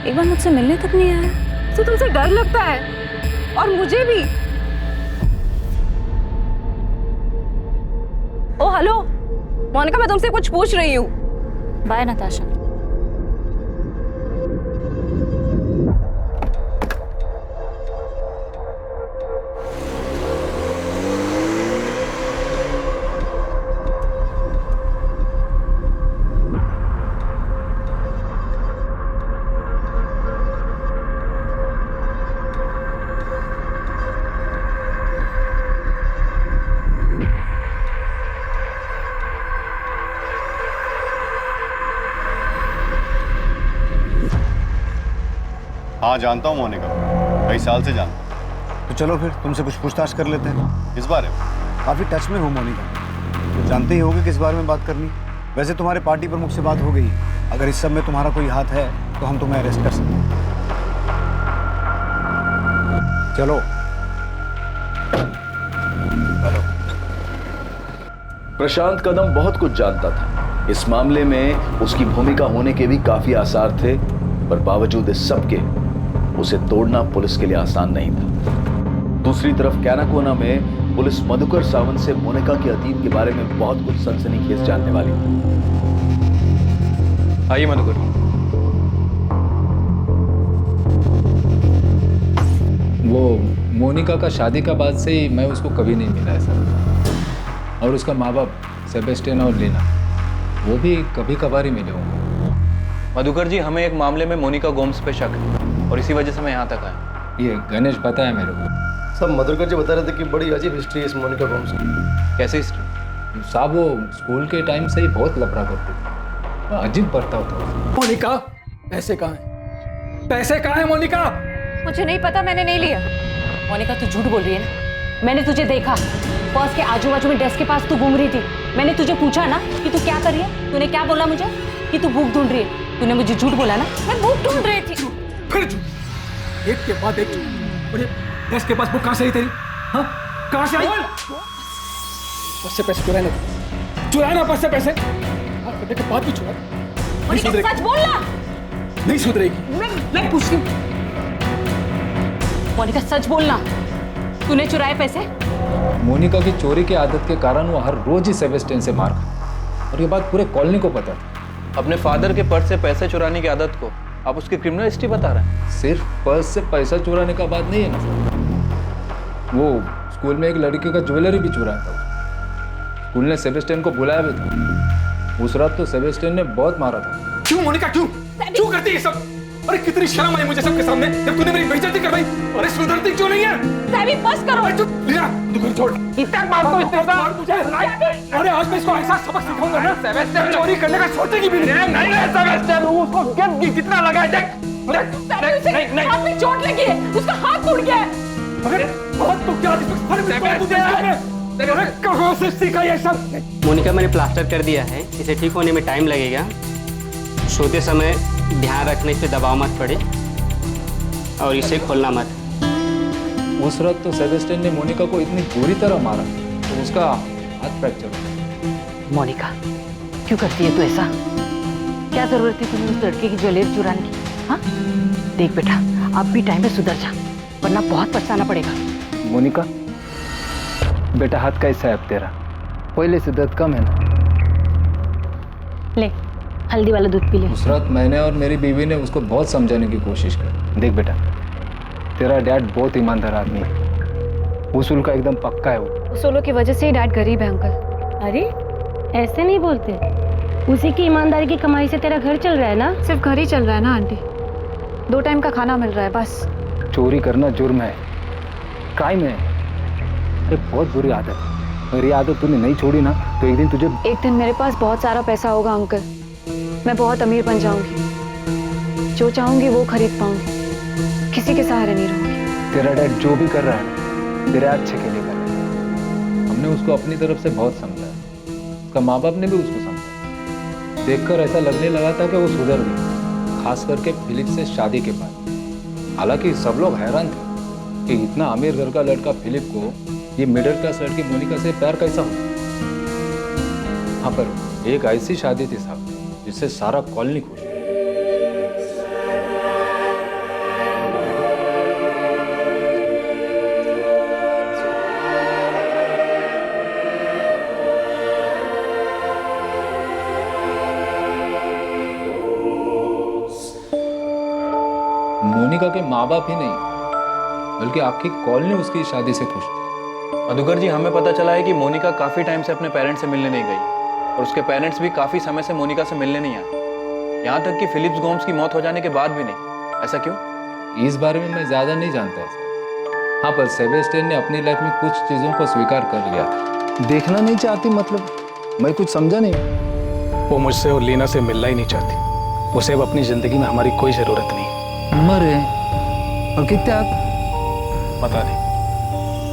एक बार मुझसे मिलने तक नहीं आया। तो तुमसे डर लगता है? और मुझे भी। ओ हेलो मोनिका, मैं तुमसे कुछ पूछ रही हूँ। बाय नताशा। हाँ जानता हूँ मोनिका, कई साल से जानता हूँ। तो चलो फिर तुमसे कुछ पूछताछ कर लेते हैं। इस बारे में काफ़ी टच में हो मोनिका, तो जानते ही होगे किस बारे में बात करनी। वैसे तुम्हारे पार्टी प्रमुख से बात हो गई, अगर इस सब में तुम्हारा कोई हाथ है तो हम तुम्हें अरेस्ट कर सकते हैं। चलो। हेलो। प्रशांत कदम बहुत कुछ जानता था। इस मामले में उसकी भूमिका होने के भी काफी आसार थे, पर बावजूद इस सब के उसे तोड़ना पुलिस के लिए आसान नहीं था। दूसरी तरफ कैनाकोना में पुलिस मधुकर सावंत से मोनिका के अतीत के बारे में बहुत कुछ सनसनीखेज जानने वाली थी। आइए मधुकर। वो मोनिका का शादी का बाद से ही मैं उसको कभी नहीं मिला है सर। और उसका माँ बाप सेबेस्टियन और लीना, वो भी कभी कभार ही मिले होंगे। मधुकर जी, हमें एक मामले में मोनिका गोम्स पे शक है और इसी वजह से मैं यहाँ तक आया। ये गणेश बताया मेरे को। सब मधुकर जी बता रहे थे कि बड़ी अजीब हिस्ट्री है इस मोनिका गोम्स की। कैसे हिस्ट्री? साहब वो स्कूल के टाइम से ही बहुत लफड़ा करती थी, अजीब बर्ताव था। मोनिका, पैसे कहाँ हैं? पैसे कहाँ हैं मोनिका? मुझे नहीं पता, मैंने नहीं लिया। मोनिका, तू झूठ बोल रही है ना? मैंने तुझे देखा, पर्स के आजू बाजू में डेस्क के पास तू घूम रही थी। मैंने तुझे पूछा ना कि तू क्या कर रही है, तूने क्या बोला मुझे? कि तू बुक ढूंढ रही है। तूने मुझे झूठ बोला ना? मैं बुक ढूंढ रही थी। फिर झूठ, एक के बाद एक झूठ। मुझे डेस्क के पास बुक कहाँ से आई तेरी? हाँ, कहाँ से आई? पर्स से पैसे चुराए ना पर्स से पैसे। करने के बाद भी चुरा। सच बोलना। नहीं सुधरेगी। मैं पूछती हूँ मोनिका, सच बोलना, तूने चुराए पैसे? मोनिका की चोरी की आदत के कारण वो हर रोज ही सेबेस्टियन से मार खाता, और ये बात पूरे कॉलोनी को पता था। अपने फादर के पर्स से पैसे चुराने की आदत को आप उसकी क्रिमिनल हिस्ट्री बता रहे हैं? सिर्फ पर्स से पैसा चुराने का बात नहीं है ना। वो स्कूल में एक लड़की का ज्वेलरी भी चुराया था। स्कूल ने सेबेस्टियन को बुलाया भी था। उस रात तो सेबेस्टियन ने बहुत मारा था। क्यों मोनिका, क्यों करती है सब? अरे कितनी शर्म आई मुझे सबके सामने जब तूने मेरी बेइज्जती करवाई। अरे सुधरती क्यों नहीं है? सैवी, बस करो। लीना, दुकान छोड़। इतना मार दो, इतना मार मुझे। अरे आज मैं इसको ऐसा सबक सिखाऊंगा ना, सेबेस्टियन चोरी करने का सोचेगी भी नहीं। नहीं है सेबेस्टियन, उसको गिफ्ट जितना लगा है देख। नहीं, हाथ में चोट लगी है, उसका हाथ टूट गया है। अरे बहुत तो क्या? कहाँ से सीखा ये सब? मोनिका, मैंने प्लास्टर कर दिया है, इसे ठीक होने में टाइम लगेगा। सोते समय ध्यान रखने से दबाव मत पड़े और इसे खोलना मत। उस रात तो सेबेस्टियन ने मोनिका को इतनी बुरी तरह मारा तो उसका हाथ फ्रैक्चर हो। मोनिका, क्यों करती है तू ऐसा? क्या जरूरत थी तुम्हें उस लड़के की ज्वेलरी चुराने की? हाँ, देख बेटा, अब भी टाइम पे सुधर जा, वरना बहुत पछताना पड़ेगा। मोनिका बेटा, हाथ कैसा है अब तेरा? पहले से दर्द कम है ना? ले, हल्दी वाला दूध पी ले। उस रात मैंने और मेरी बीवी ने उसको बहुत समझाने की कोशिश की। देख बेटा, तेरा डैड बहुत ईमानदार आदमी है, उसूल का एकदम पक्का है। वो उसूलों की वजह से ही डैड गरीब है अंकल। अरे ऐसे नहीं बोलते, उसी की ईमानदारी की कमाई से तेरा घर चल रहा है ना? सिर्फ घर ही चल रहा है ना आंटी, 2 टाइम का खाना मिल रहा है बस। चोरी करना जुर्म है, क्राइम है, एक बहुत बुरी आदत है। अगर ये आदत तूने नहीं छोड़ी ना तो एक दिन तुझे एक दिन मेरे पास बहुत सारा पैसा होगा अंकल, मैं बहुत अमीर बन जाऊंगी, जो चाहूंगी वो खरीद पाऊंगी, किसी के सहारे नहीं रहूंगी। तेरा डैड जो भी कर रहा है तेरे अच्छे के लिए कर रहा है। हमने उसको अपनी तरफ से बहुत समझा है, उसका माँ बाप ने भी उसको समझा। देखकर ऐसा लगने लगा था कि वो सुधर गई, खास करके फिलिप से शादी के बाद। हालांकि सब लोग हैरान थे कि इतना अमीर घर का लड़का फिलिप को ये मिडिल क्लास लड़की मोनिका से प्यार कैसा हो। हाँ, पर एक ऐसी शादी थी साहब जिससे सारा कॉलोनी खुश। मोनिका के माँ बाप ही नहीं बल्कि आपकी कॉलोनी उसकी शादी से खुश थी। मधुकर जी, हमें पता चला है कि मोनिका काफ़ी टाइम से अपने पेरेंट्स से मिलने नहीं गई और उसके पेरेंट्स भी काफ़ी समय से मोनिका से मिलने नहीं आए, यहाँ तक कि फिलिप्स गोम्स की मौत हो जाने के बाद भी नहीं। ऐसा क्यों? इस बारे में मैं ज़्यादा नहीं जानता सर। हाँ, पर सेबेस्टियन ने अपनी लाइफ में कुछ चीज़ों को स्वीकार कर लिया था। देखना नहीं चाहती मतलब? मैं कुछ समझा नहीं। वो मुझसे और लीना से मिलना ही नहीं चाहती। उसे अब अपनी ज़िंदगी में हमारी कोई ज़रूरत नहीं। मरे और कितने पता नहीं,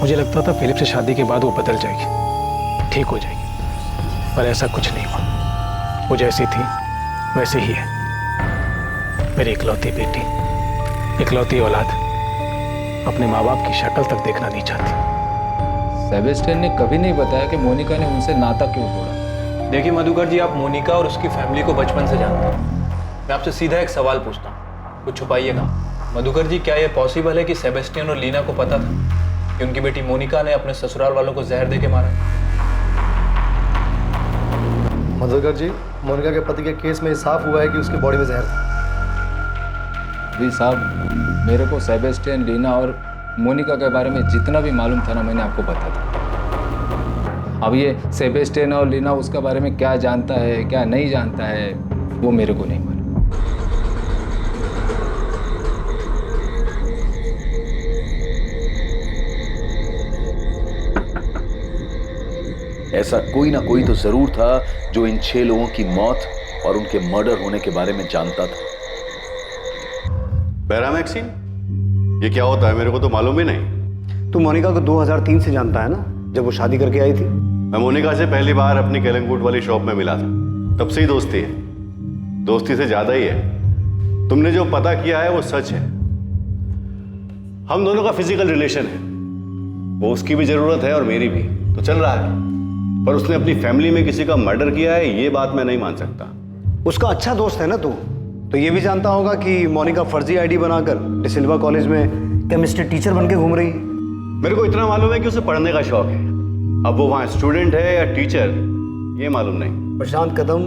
मुझे लगता था फिलिप से शादी के बाद वो बदल जाएगी, ठीक हो जाएगी, पर ऐसा कुछ नहीं हुआ। वो जैसी थी वैसे ही है। मेरी इकलौती बेटी, इकलौती औलाद अपने माँ बाप की शक्ल तक देखना नहीं चाहती। सेबेस्टियन ने कभी नहीं बताया कि मोनिका ने उनसे नाता क्यों तोड़ा। देखिए मधुकर जी, आप मोनिका और उसकी फैमिली को बचपन से जानते हैं। मैं आपसे सीधा एक सवाल पूछता हूँ, कुछ छुपाइएगा। मधुकर जी, क्या यह पॉसिबल है कि सेबेस्टियन और लीना को पता था कि उनकी बेटी मोनिका ने अपने ससुराल वालों को जहर देके मारा? मधुकर जी, मोनिका के पति के केस में साफ हुआ है कि उसकी बॉडी में जहर था। भी साहब, मेरे को सेबेस्टियन, लीना और मोनिका के बारे में जितना भी मालूम था ना, मैंने आपको बता था। अब ये सेबेस्टियन और लीना उसके बारे में क्या जानता है क्या नहीं जानता है वो मेरे को नहीं मालूम। ऐसा कोई ना कोई तो जरूर था जो इन 6 लोगों की मौत और उनके मर्डर होने के बारे में जानता था। बेरामैक्सिन, ये क्या होता है? मेरे को तो मालूम ही नहीं। तू मोनिका को 2003 से जानता है ना, जब वो शादी करके आई थी? मैं मोनिका से पहली बार अपनी केलंगूट वाली शॉप में मिला था, तब से ही दोस्ती है। दोस्ती से ज्यादा ही है। तुमने जो पता किया है वो सच है। हम दोनों का फिजिकल रिलेशन है, वो उसकी भी जरूरत है और मेरी भी, तो चल रहा है। पर उसने अपनी फैमिली में किसी का मर्डर किया है, ये बात मैं नहीं मान सकता। उसका अच्छा दोस्त है ना तू, तो ये भी जानता होगा कि मोनिका फर्जी आईडी बनाकर डिसिल्वा कॉलेज में केमिस्ट्री टीचर बनके घूम रही है। मेरे को इतना मालूम है कि उसे पढ़ने का शौक है। अब वो वहाँ स्टूडेंट है या टीचर, ये मालूम नहीं। प्रशांत कदम,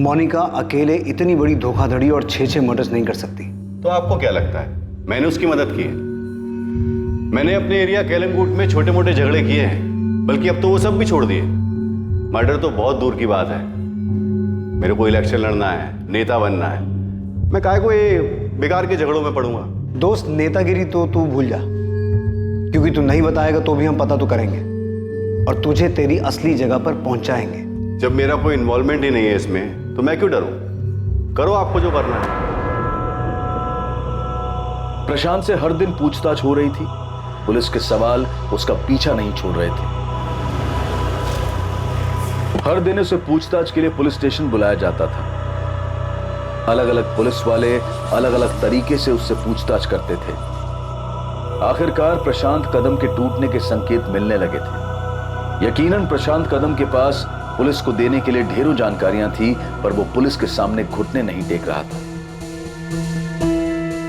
मोनिका अकेले इतनी बड़ी धोखाधड़ी और 6 मर्डर्स नहीं कर सकती। तो आपको क्या लगता है मैंने उसकी मदद की है? मैंने अपने एरिया केलंगूट में छोटे मोटे झगड़े किए हैं, बल्कि अब तो वो सब भी छोड़ दिए। मर्डर तो बहुत दूर की बात है। मेरे को इलेक्शन लड़ना है, नेता बनना है, मैं काहे को ये बेकार के झगड़ों में पड़ूंगा? दोस्त, नेतागिरी तो तू भूल जा, क्योंकि तू नहीं बताएगा तो भी हम पता तो करेंगे और तुझे तेरी असली जगह पर पहुंचाएंगे। जब मेरा कोई इन्वॉल्वमेंट ही नहीं है इसमें, तो मैं क्यों डरूं? करो आपको जो करना है। प्रशांत से हर दिन पूछताछ हो रही थी। पुलिस के सवाल उसका पीछा नहीं छोड़ रहे थे। हर दिन उसे पूछताछ के लिए पुलिस स्टेशन बुलाया जाता था। अलग अलग पुलिस वाले अलग अलग तरीके से उससे पूछताछ करते थे। आखिरकार प्रशांत कदम के टूटने के संकेत मिलने लगे थे। यकीनन प्रशांत कदम के पास पुलिस को देने के लिए ढेरों जानकारियां थी, पर वो पुलिस के सामने घुटने नहीं टेक रहा था।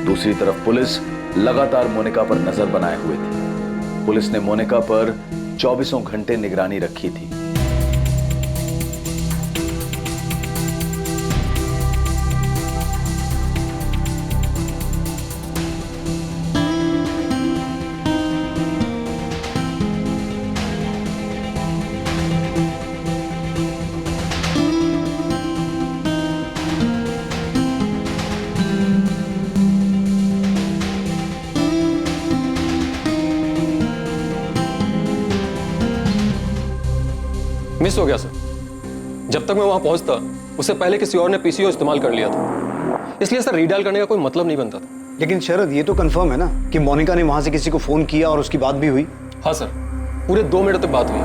दूसरी तरफ पुलिस लगातार मोनिका पर नजर बनाए हुए थी। पुलिस ने मोनिका पर 24 घंटे निगरानी रखी थी। मिस हो गया सर। जब तक मैं वहां पहुंचता उससे पहले किसी और ने पीसीओ इस्तेमाल कर लिया था, इसलिए सर रीडायल करने का कोई मतलब नहीं बनता था। लेकिन शरद, ये तो कंफर्म है ना कि मोनिका ने वहां से किसी को फोन किया और उसकी बात भी हुई? हाँ सर, पूरे 2 मिनट तक बात हुई।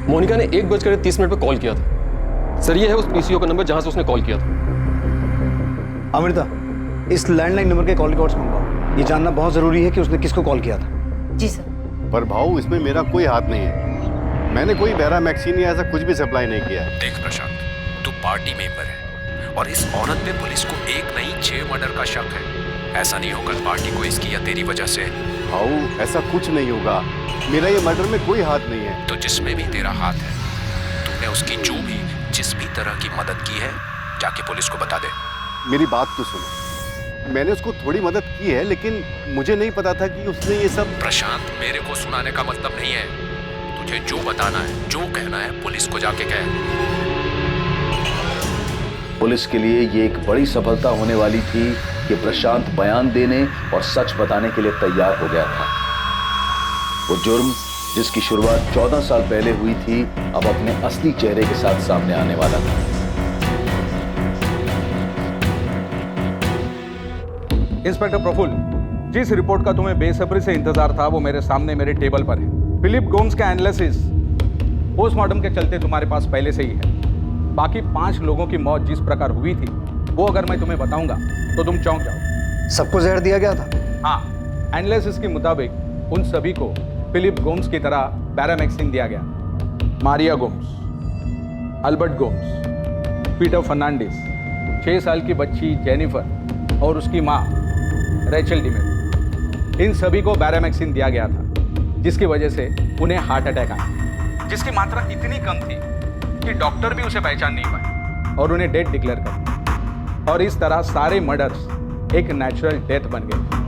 मोनिका ने 1:30 पे कॉल किया था। सर ये है उस पीसीओ का नंबर जहां से उसने कॉल किया था। अमृता, इस लैंडलाइन नंबर के कॉल रिकॉर्ड्स मंगवाओ। ये जानना बहुत जरूरी है कि उसने किसको कॉल किया था। जी सर। पर भाऊ, इसमें मेरा कोई हाथ नहीं है। मैंने कोई बैरामैक्सिन या ऐसा कुछ भी सप्लाई नहीं किया है। देख प्रशांत, तू पार्टी मेंबर है और इस औरत पे पुलिस को 1 नहीं 6 मर्डर का शक है। ऐसा नहीं होगा पार्टी को इसकी या तेरी वजह से। भाऊ, ऐसा कुछ नहीं होगा। मेरा ये मर्डर में कोई हाथ नहीं है। तो जिसमें भी तेरा हाथ है, तूने उसकी जो भी जिस भी तरह की मदद की है, जाके पुलिस को बता दे। मेरी बात तो सुनो, मैंने उसको थोड़ी मदद की है, लेकिन मुझे नहीं पता था कि उसने ये सब। प्रशांत, मेरे को सुनाने का मतलब नहीं है। तुझे जो बताना है, जो कहना है, पुलिस को जाके कह। पुलिस के लिए ये एक बड़ी सफलता होने वाली थी कि प्रशांत बयान देने और सच बताने के लिए तैयार हो गया था। वो जुर्म जिसकी शुरुआत 14 साल पहले हुई थी, अब अपने असली चेहरे के साथ सामने आने वाला था। इंस्पेक्टर प्रफुल्ल, जिस रिपोर्ट का तुम्हें बेसब्री से इंतजार था वो मेरे सामने मेरे टेबल पर है। फिलिप गोम्स का एनालिसिस पोस्टमार्टम के चलते तुम्हारे पास पहले से ही है। बाकी 5 लोगों की मौत जिस प्रकार हुई थी, वो अगर मैं तुम्हें बताऊंगा तो तुम चौंक जाओ। सबको जहर दिया गया था? हाँ, एनालिसिस के मुताबिक उन सभी को फिलिप गोम्स की तरह बैरामैक्सिन दिया गया। Maria Gomes, Albert Gomes, Peter Fernandes, 6 साल की बच्ची जेनिफर और उसकी माँ रेचल डिमेल, इन सभी को बैरामैक्सिन दिया गया था, जिसकी वजह से उन्हें हार्ट अटैक आया, जिसकी मात्रा इतनी कम थी कि डॉक्टर भी उसे पहचान नहीं पाए और उन्हें डेड डिक्लेयर कर दिया। और इस तरह सारे मर्डर्स एक नेचुरल डेथ बन गए।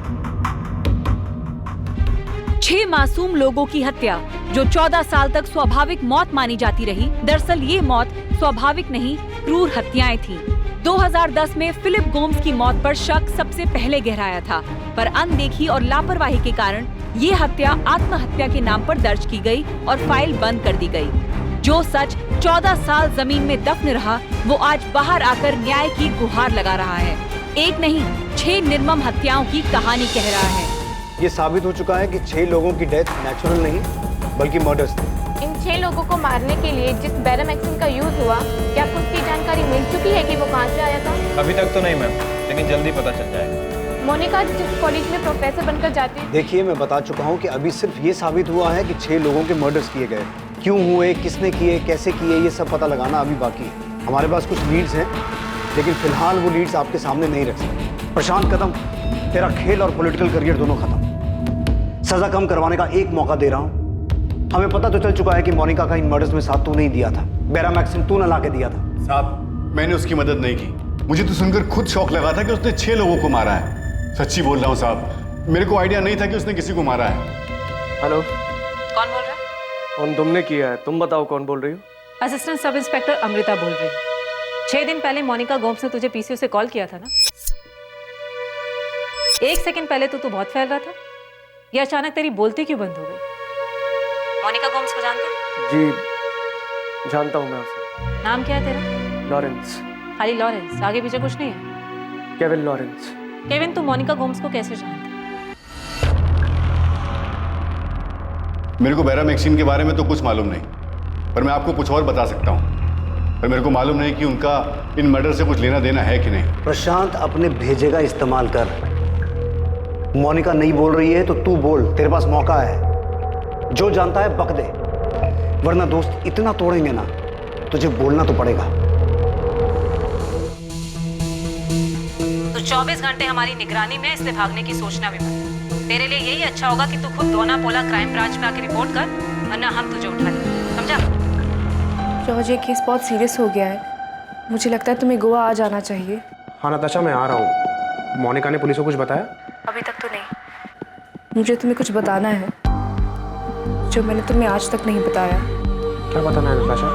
6 मासूम लोगों की हत्या जो 14 साल तक स्वाभाविक मौत मानी जाती रही, दरअसल ये मौत स्वाभाविक नहीं, क्रूर हत्याएं थीं। 2010 में फिलिप गोम्स की मौत पर शक सबसे पहले गहराया था, पर अनदेखी और लापरवाही के कारण ये हत्या आत्महत्या के नाम पर दर्ज की गई और फाइल बंद कर दी गई। जो सच 14 साल जमीन में दफन रहा, वो आज बाहर आकर न्याय की गुहार लगा रहा है। एक नहीं, 6 निर्मम हत्याओं की कहानी कह रहा है। ये साबित हो चुका है कि 6 लोगों की डेथ नेचुरल नहीं बल्कि मर्डर्स थे। इन 6 लोगों को मारने के लिए जिस बैरामैक्सिन का यूज हुआ, क्या आपको उसकी जानकारी मिल चुकी है कि वो कहाँ से आया था? अभी तक तो नहीं मैम, लेकिन जल्दी पता चल जाएगा। मोनिका जिस कॉलेज में प्रोफेसर बनकर जाती है। देखिए, मैं बता चुका हूँ कि अभी सिर्फ ये साबित हुआ है कि 6 लोगों के मर्डर्स किए गए। क्यों हुए, किसने किए, कैसे किए, ये सब पता लगाना अभी बाकी है। हमारे पास कुछ लीड्स हैं, लेकिन फिलहाल वो लीड्स आपके सामने नहीं रख सकते। प्रशांत कदम, तेरा खेल और पॉलिटिकल करियर दोनों खत्म। सजा कम करवाने का एक मौका दे रहा हूँ। हमें पता तो चल चुका है कि मोनिका का इन मर्डर्स में साथ तू नहीं दिया था, बैरामैक्सिन तू न ला के दिया था। साहब, मैंने उसकी मदद नहीं की। मुझे तो सुनकर खुद शौक लगा था कि उसने 6 लोगों को मारा है। सच्ची बोल रहा हूँ साहब, मेरे को आइडिया नहीं था कि उसने किसी को मारा है। हेलो, कौन बोल रहा है? फोन तुमने किया है, तुम बताओ कौन बोल रही हो? असिस्टेंट सब इंस्पेक्टर अमृता बोल रही हूँ। 6 दिन पहले मोनिका गोम्स ने तुझे पीसीओ से कॉल किया था ना? 1 सेकंड पहले तो तू बहुत फैल रहा था, ये अचानक तेरी बोलती क्यों बंद हो गई? मोनिका गोम्स को जानते हैं? जी जानता हूँ मैं उसे। नाम क्या है तेरा? लॉरेंस। खाली लॉरेंस, आगे पीछे कुछ नहीं है? Kevin Lawrence. केविन, तू मोनिका गोम्स को कैसे जानता? मेरे को बैरामैक्सिन के बारे में तो कुछ मालूम नहीं, पर मैं आपको कुछ और बता सकता हूँ। पर मेरे को मालूम नहीं कि उनका इन मर्डर से कुछ लेना देना है कि नहीं। प्रशांत, अपने भेजे का इस्तेमाल कर। मोनिका नहीं बोल रही है तो तू बोल, तेरे पास मौका है। जो जानता है बक दे, वरना दोस्त इतना तोड़ेंगे ना, तुझे बोलना तो पड़ेगा। तो 24 घंटे हमारी निगरानी में, इसलिए भागने की सोचना भी मत। तेरे लिए यही अच्छा होगा कि तू खुद दोना पोला क्राइम ब्रांच में आके रिपोर्ट कर, वरना हम तुझे उठा लेंगे, समझा? जॉर्ज, ये केस बहुत सीरियस हो गया है। मुझे लगता है तुम्हें गोवा आ जाना चाहिए। हाँ नताशा, मैं आ रहा हूँ। मोनिका ने पुलिस को कुछ बताया? अभी तक तो नहीं। मुझे तुम्हें कुछ बताना है जो मैंने तुम्हें आज तक नहीं बताया। क्या बताना है नताशा?